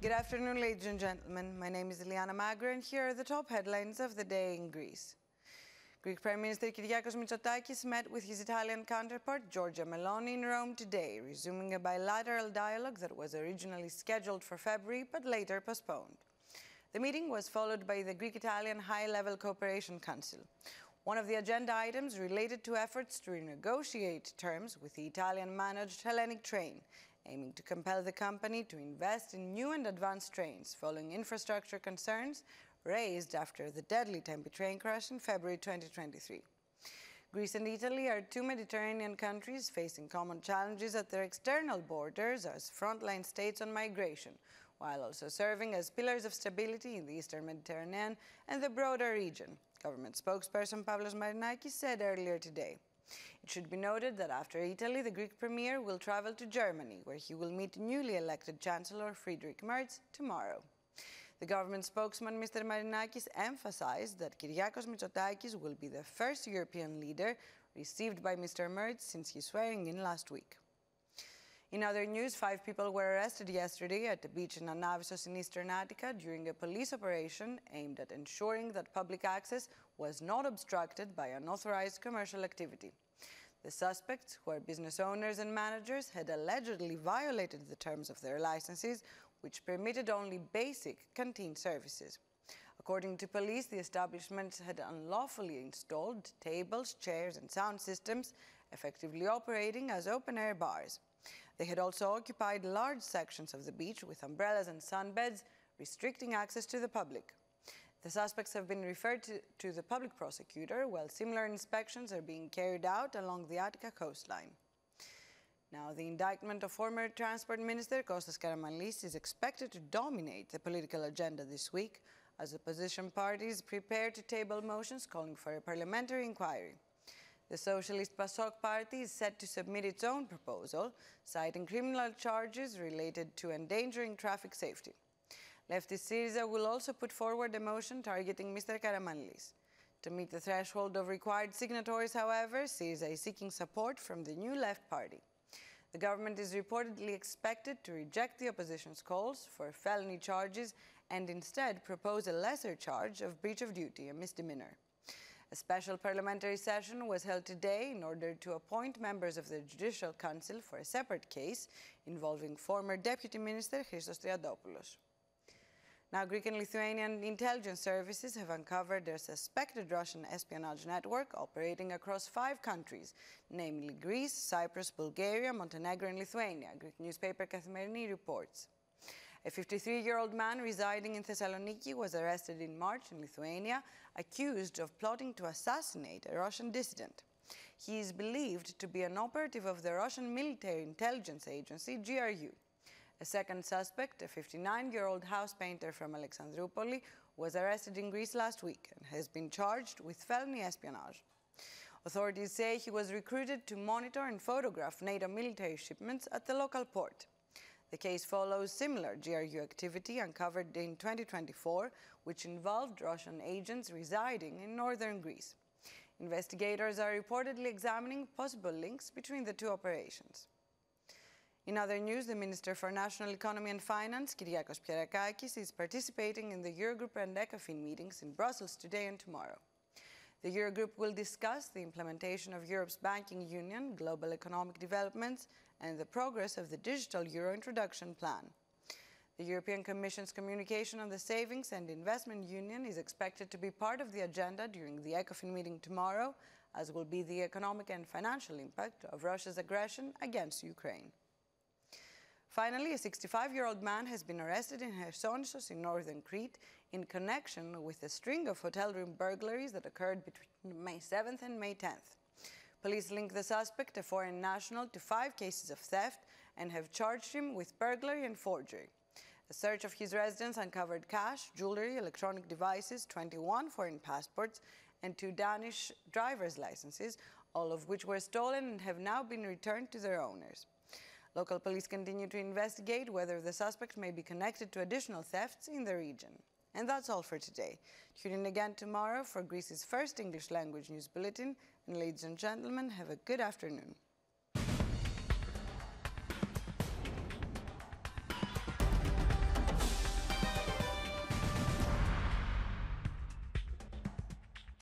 Good afternoon, ladies and gentlemen. My name is Iliana Magra, and here are the top headlines of the day in Greece. Greek Prime Minister Kyriakos Mitsotakis met with his Italian counterpart Giorgia Meloni in Rome today, resuming a bilateral dialogue that was originally scheduled for February but later postponed. The meeting was followed by the Greek-Italian High-Level Cooperation Council. One of the agenda items related to efforts to renegotiate terms with the Italian-managed Hellenic train, aiming to compel the company to invest in new and advanced trains following infrastructure concerns raised after the deadly Tempe train crash in February 2023. Greece and Italy are two Mediterranean countries facing common challenges at their external borders as frontline states on migration, while also serving as pillars of stability in the Eastern Mediterranean and the broader region, government spokesperson Pavlos Marinakis said earlier today. It should be noted that after Italy, the Greek Premier will travel to Germany, where he will meet newly elected Chancellor Friedrich Merz tomorrow. The government spokesman, Mr. Marinakis, emphasized that Kyriakos Mitsotakis will be the first European leader received by Mr. Merz since his swearing-in last week. In other news, 5 people were arrested yesterday at a beach in Anavissos in eastern Attica during a police operation aimed at ensuring that public access was not obstructed by unauthorized commercial activity. The suspects, who are business owners and managers, had allegedly violated the terms of their licenses, which permitted only basic canteen services. According to police, the establishments had unlawfully installed tables, chairs, and sound systems, effectively operating as open-air bars. They had also occupied large sections of the beach with umbrellas and sunbeds, restricting access to the public. The suspects have been referred to the public prosecutor, while similar inspections are being carried out along the Attica coastline. Now, the indictment of former Transport Minister Kostas Karamanlis is expected to dominate the political agenda this week, as opposition parties prepare to table motions calling for a parliamentary inquiry. The Socialist PASOK party is set to submit its own proposal, citing criminal charges related to endangering traffic safety. Leftist Syriza will also put forward a motion targeting Mr. Karamanlis. To meet the threshold of required signatories, however, Syriza is seeking support from the New Left party. The government is reportedly expected to reject the opposition's calls for felony charges and instead propose a lesser charge of breach of duty, a misdemeanor. A special parliamentary session was held today in order to appoint members of the Judicial Council for a separate case involving former Deputy Minister Christos Triantopoulos. Now, Greek and Lithuanian intelligence services have uncovered a suspected Russian espionage network operating across 5 countries, namely Greece, Cyprus, Bulgaria, Montenegro, and Lithuania, Greek newspaper Kathimerini reports. A 53-year-old man residing in Thessaloniki was arrested in March in Lithuania, accused of plotting to assassinate a Russian dissident. He is believed to be an operative of the Russian military intelligence agency, GRU. A second suspect, a 59-year-old house painter from Alexandroupoli, was arrested in Greece last week and has been charged with felony espionage. Authorities say he was recruited to monitor and photograph NATO military shipments at the local port. The case follows similar GRU activity uncovered in 2024, which involved Russian agents residing in northern Greece. Investigators are reportedly examining possible links between the two operations. In other news, the Minister for National Economy and Finance, Kyriakos Pierrakakis, is participating in the Eurogroup and ECOFIN meetings in Brussels today and tomorrow. The Eurogroup will discuss the implementation of Europe's banking union, global economic developments, and the progress of the digital euro introduction plan. The European Commission's communication on the Savings and Investment Union is expected to be part of the agenda during the ECOFIN meeting tomorrow, as will be the economic and financial impact of Russia's aggression against Ukraine. Finally, a 65-year-old man has been arrested in Chersonissos in northern Crete in connection with a string of hotel room burglaries that occurred between May 7th and May 10th. Police link the suspect, a foreign national, to 5 cases of theft and have charged him with burglary and forgery. A search of his residence uncovered cash, jewelry, electronic devices, 21 foreign passports, and 2 Danish driver's licenses, all of which were stolen and have now been returned to their owners. Local police continue to investigate whether the suspect may be connected to additional thefts in the region. And that's all for today. Tune in again tomorrow for Greece's first English language news bulletin. And ladies and gentlemen, have a good afternoon.